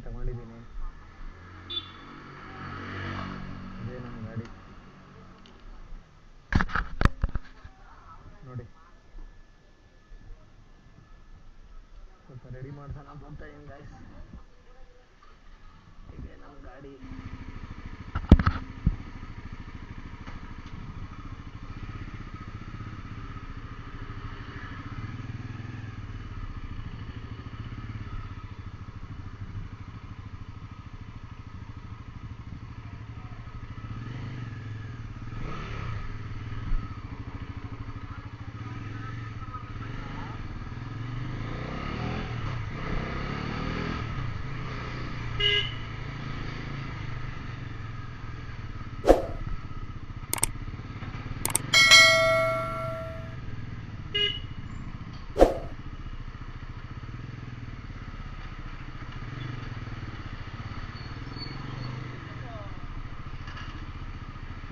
ತಗೊಂಡಿದ್ದೀನಿ. ಇದೇ ನಮ್ಮ ಗಾಡಿ ನೋಡಿ. ಸ್ವಲ್ಪ ರೆಡಿ ಮಾಡ್ಸೋಣ ಅಂತ ಹೋಗ್ತಾ ಇದ್ದೀನಿ ಗೈಸ್. ಇದೇ ನಮ್ಮ ಗಾಡಿ.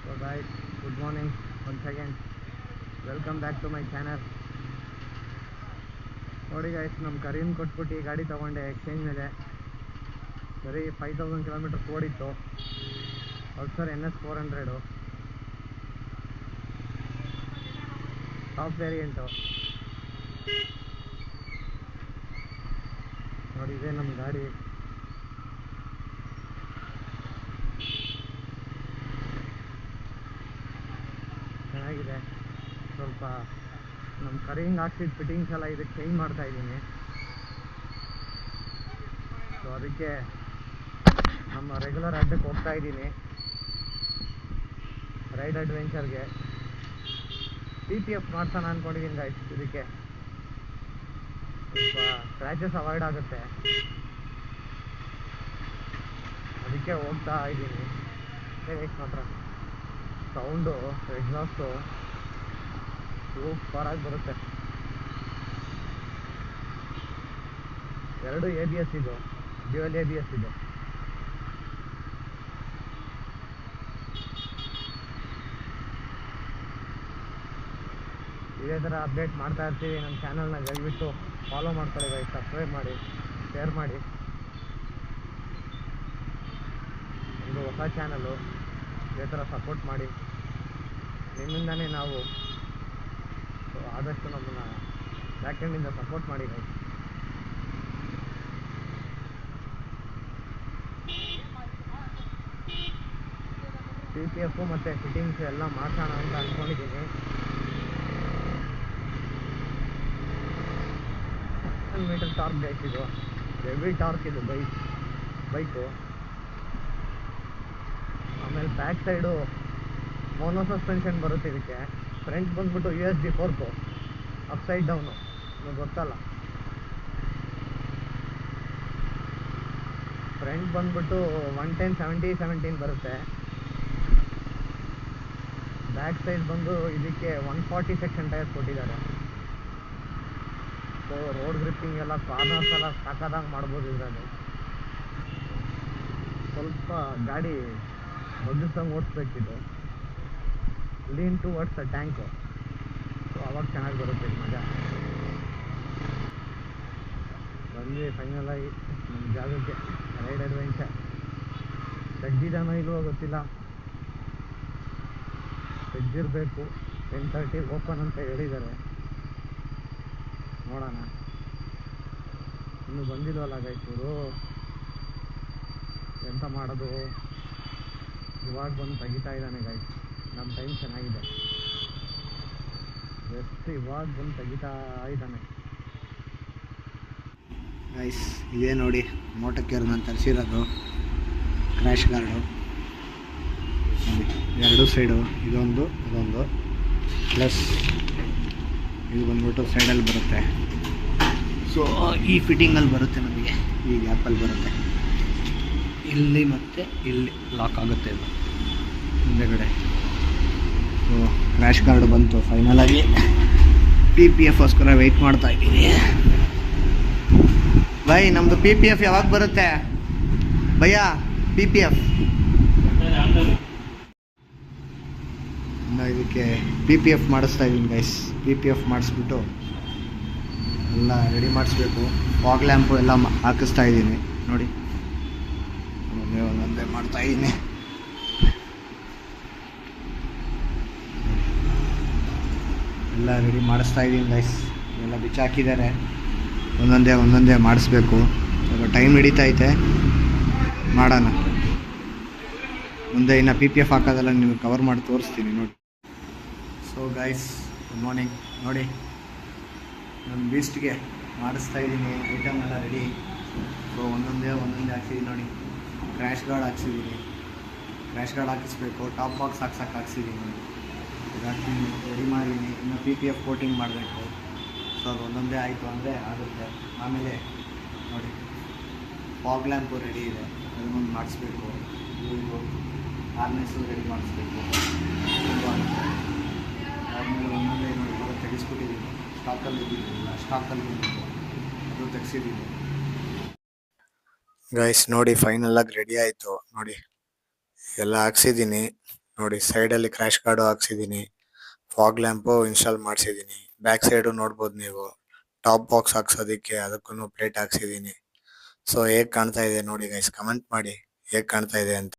So guys, good morning once again. Welcome back to my channel. ನೋಡಿ ಗೈಸ್, ನಮ್ಮ ಕರೀನ್ ಕೊಟ್ಬಿಟ್ಟು ಈ ಗಾಡಿ ತೊಗೊಂಡೆ ಎಕ್ಸ್ಚೇಂಜ್ ಮೇಲೆ. ಬರೀ 5000 ಕಿಲೋಮೀಟರ್ಸ್ ಓಡಿತ್ತು. Pulsar NS 400 top variant. ನೋಡಿ, ಇದೇ ನಮ್ಮ ಗಾಡಿ. ಚೆನ್ನಾಗಿದೆ. ಸ್ವಲ್ಪ ನಮ್ಮ ಕರಿಂಗ್ ಹಾಕ್ಸಿದ ಫಿಟ್ಟಿಂಗ್ಸ್ ಎಲ್ಲ ಇದಕ್ಕೆ ಚೇಂಜ್ ಮಾಡ್ತಾ ಇದ್ದೀನಿ. ಸೊ ಅದಕ್ಕೆ ನಮ್ಮ ರೆಗ್ಯುಲರ್ ಅಡ್ಡಕ್ಕೆ ಹೋಗ್ತಾ ಇದ್ದೀನಿ, ರೈಡ್ ಅಡ್ವೆಂಚರ್ಗೆ. PPF ಮಾಡ್ಸೋಣ ಅಂದ್ಕೊಂಡಿದ್ದೀನಿ ಗೈಸ್. ಇದಕ್ಕೆ ಸ್ವಲ್ಪ ಸ್ಕ್ರ್ಯಾಚಸ್ ಅವಾಯ್ಡ್ ಆಗುತ್ತೆ, ಅದಕ್ಕೆ ಹೋಗ್ತಾ ಇದ್ದೀನಿ. ಮಾತ್ರ ಸೌಂಡು ಎಕ್ಸಾಸ್ಟು ಸೂಪರಾಗಿ ಬರುತ್ತೆ. 2 ABS ಇದು, ಡ್ಯುಯಲ್ ABS ಇದು. ಇದೇ ಥರ ಅಪ್ಡೇಟ್ ಮಾಡ್ತಾ ಇರ್ತೀವಿ. ನಮ್ಮ ಚಾನಲ್ನ ದಯವಿಟ್ಟು ಫಾಲೋ ಮಾಡ್ಕೊಳ್ಳಿ ಗೈಸ್, ಸಬ್ಸ್ಕ್ರೈಬ್ ಮಾಡಿ, ಶೇರ್ ಮಾಡಿ. ಇದು ಹೊಸ ಚಾನಲ್ಲು, ಇದೇ ಥರ ಸಪೋರ್ಟ್ ಮಾಡಿ. ನಿಮ್ಮಿಂದನೇ ನಾವು, ಆದಷ್ಟು ನಮ್ಮನ್ನು ಬ್ಯಾಕೆಂಡಿಂದ ಸಪೋರ್ಟ್ ಮಾಡಿ ಗೈಸ್. PPF ಮತ್ತು ಫಿಟ್ಟಿಂಗ್ಸ್ ಎಲ್ಲ ಮಾಡ್ಸೋಣ ಅಂತ ಅಂದ್ಕೊಂಡಿದ್ದೀನಿ. ಮೀಟರ್ ಟಾರ್ಕ್ ಗೈಸ್ ಇದು, ಹೆವಿ ಟಾರ್ಕ್ ಇದು ಬೈಕು. ಆಮೇಲೆ ಬ್ಯಾಕ್ ಸೈಡು ಮೋನೋ ಸಸ್ಪೆನ್ಷನ್ ಬರುತ್ತೆ ಇದಕ್ಕೆ. ಫ್ರಂಟ್ ಬಂದ್ಬಿಟ್ಟು USB pork, up side down, ನಿಮಗೆ ಗೊತ್ತಲ್ಲ. ಫ್ರಂಟ್ ಬಂದ್ಬಿಟ್ಟು 110/70/17 ಬರುತ್ತೆ. ಬ್ಯಾಕ್ ಸೈಡ್ ಬಂದು ಇದಕ್ಕೆ 140 ಸೆಕ್ಷನ್ ಟೈರ್ಸ್ ಕೊಟ್ಟಿದ್ದಾರೆ. ಸೊ ರೋಡ್ ಗ್ರಿಪ್ಪಿಂಗ್ ಎಲ್ಲ, ಕಾರ್ನರ್ಸ್ ಎಲ್ಲ ಸಾಕಾದಾಗ ಮಾಡ್ಬೋದು ಇದರಲ್ಲಿ. ಸ್ವಲ್ಪ ಗಾಡಿ ಬಗ್ಗಿಸ್ದಂಗೆ ಓಡಿಸ್ಬೇಕಿತ್ತು, lean towards the tank. So ಅವಾಗ ಚೆನ್ನಾಗಿ ಬರುತ್ತೆ ಮಜಾ. ಬಂದ್ವಿ ಫೈನಲಾಗಿ ನಮ್ಮ ಜಾಗಕ್ಕೆ, ರೈಡ್ ಅಡ್ವೆಂಚರ್. ತೆಗ್ದಿದ್ದಾನೋ ಇಲ್ವೋ ಗೊತ್ತಿಲ್ಲ, ತೆಗ್ದಿರಬೇಕು. 10:30 ಓಪನ್ ಅಂತ ಹೇಳಿದ್ದಾರೆ, ನೋಡೋಣ. ಇನ್ನೂ ಬಂದಿಲ್ವಲ್ಲ ಗೈಸ್ ಇವರು, ಎಂತ ಮಾಡೋದು. ಇವಾಗ ಬಂದು ತೆಗಿತಾ ಇದ್ದಾನೆ ಗೈಸ್. ನಮ್ಮ ಟೈಮ್ ಚೆನ್ನಾಗಿದೆ, ಎಷ್ಟು ಇವಾಗ ಬಂದು ತೆಗಿತಾ ಇದ್ದಾನೆ ಗೈಸ್. ಇದೇ ನೋಡಿ ಮೋಟೋಕೇರ್ ನಾನು ತರಿಸಿರೋದು ಕ್ರ್ಯಾಶ್ ಗಾರ್ಡು. ನೋಡಿ, 2 ಸೈಡು, ಇದೊಂದು ಪ್ಲಸ್ ಇದು ಬಂದ್ಬಿಟ್ಟು ಸೈಡಲ್ಲಿ ಬರುತ್ತೆ. ಸೊ ಈ ಫಿಟ್ಟಿಂಗಲ್ಲಿ ಬರುತ್ತೆ ನಮಗೆ, ಈ ಗ್ಯಾಪಲ್ಲಿ ಬರುತ್ತೆ. ಇಲ್ಲಿ ಮತ್ತು ಇಲ್ಲಿ ಲಾಕ್ ಆಗುತ್ತೆ ಇದು ಹಿಂದೆಗಡೆ. ಸೊ ಕ್ರ್ಯಾಶ್ ಗಾರ್ಡ್ ಬಂತು ಫೈನಲಾಗಿ. PPFಗೋಸ್ಕರ ವೆಯ್ಟ್ ಮಾಡ್ತಾ ಇದ್ದೀನಿ. ಬೈ, ನಮ್ಮದು PPF ಯಾವಾಗ ಬರುತ್ತೆ ಭಯ್ಯ? PPF ಇದಕ್ಕೆ PPF ಮಾಡಿಸ್ತಾ ಇದ್ದೀನಿ ಗೈಸ್. PPF ಮಾಡಿಸ್ಬಿಟ್ಟು ಎಲ್ಲ ರೆಡಿ ಮಾಡಿಸ್ಬೇಕು. ಫಾಗ್ ಲ್ಯಾಂಪು ಎಲ್ಲ ಹಾಕಿಸ್ತಾ ಇದ್ದೀನಿ ನೋಡಿ. ಅದೇ ಮಾಡ್ತಾ ಇದ್ದೀನಿ. ಎಲ್ಲ ರೆಡಿ ಮಾಡಿಸ್ತಾ ಇದ್ದೀನಿ ಗೈಸ್. ಎಲ್ಲ ಬಿಚ್ಚಾಕಿದ್ದಾರೆ, ಒಂದೊಂದೇ ಮಾಡಿಸ್ಬೇಕು. ಸ್ವಲ್ಪ ಟೈಮ್ ಹಿಡಿತೈತೆ, ಮಾಡೋಣ. ಮುಂದೆ ಇನ್ನು PPF ಹಾಕೋದೆಲ್ಲ ನಿಮಗೆ ಕವರ್ ಮಾಡಿ ತೋರಿಸ್ತೀನಿ ನೋಡಿ. So guys, good morning. ನೋಡಿ, ನನ್ನ ಬೀಸ್ಟ್ಗೆ ಮಾಡಿಸ್ತಾ ಇದ್ದೀನಿ. ಐಟಮ್ ಎಲ್ಲ ರೆಡಿ. ಸೊ ಒಂದೊಂದೇ ಹಾಕ್ಸಿದ್ದೀನಿ ನೋಡಿ. ಕ್ರ್ಯಾಶ್ ಗಾರ್ಡ್ ಹಾಕ್ಸಿದ್ದೀನಿ, ಕ್ರ್ಯಾಶ್ ಗಾರ್ಡ್ ಹಾಕಿಸ್ಬೇಕು. ಟಾಪ್ ಬಾಕ್ಸ್ ಹಾಕ್ಸಿದ್ದೀನಿ. ಹಾಕ್ತೀನಿ, ರೆಡಿ ಮಾಡಿದ್ದೀನಿ. ಇನ್ನು PPF ಕೋಟಿಂಗ್ ಮಾಡಬೇಕು. ಸೊ ಅದು ಒಂದೊಂದೇ ಆಯಿತು ಅಂದರೆ ಆಗುತ್ತೆ. ಆಮೇಲೆ ನೋಡಿ, ಫಾಗ್ ಲ್ಯಾಂಪು ರೆಡಿ ಇದೆ, ಅದನ್ನೊಂದು ಮಾಡಿಸ್ಬೇಕು. ಇದು ಹಾರ್ನೆಸ್ಸು ರೆಡಿ ಮಾಡಿಸ್ಬೇಕು. ಆದಮೇಲೆ ಒಂದೊಂದೇ ನೋಡಿ ಇವಾಗ ತೆಗೆಸ್ಬಿಟ್ಟಿದ್ದೀನಿ. ಸ್ಟಾಕಲ್ಲಿ ಅದು ತೆಗೆಸಿದ್ದೀನಿ ಗೈಸ್. ನೋಡಿ, ಫೈನಲಾಗಿ ರೆಡಿ ಆಯಿತು. ನೋಡಿ, ಎಲ್ಲ ಹಾಕ್ಸಿದ್ದೀನಿ. ನೋಡಿ, ಸೈಡಲ್ಲಿ ಕ್ರ್ಯಾಶ್ ಗಾರ್ಡು ಹಾಕ್ಸಿದ್ದೀನಿ, ಫಾಗ್ ಲ್ಯಾಂಪು ಇನ್ಸ್ಟಾಲ್ ಮಾಡಿಸಿದ್ದೀನಿ. ಬ್ಯಾಕ್ ಸೈಡು ನೋಡ್ಬೋದು ನೀವು, ಟಾಪ್ ಬಾಕ್ಸ್ ಹಾಕ್ಸೋದಕ್ಕೆ ಅದಕ್ಕೂ ಪ್ಲೇಟ್ ಹಾಕ್ಸಿದ್ದೀನಿ. ಸೊ ಹೇಗೆ ಕಾಣ್ತಾ ಇದೆ ನೋಡಿ ಗೈಸ್, ಕಮೆಂಟ್ ಮಾಡಿ ಹೇಗೆ ಕಾಣ್ತಾ ಇದೆ ಅಂತ.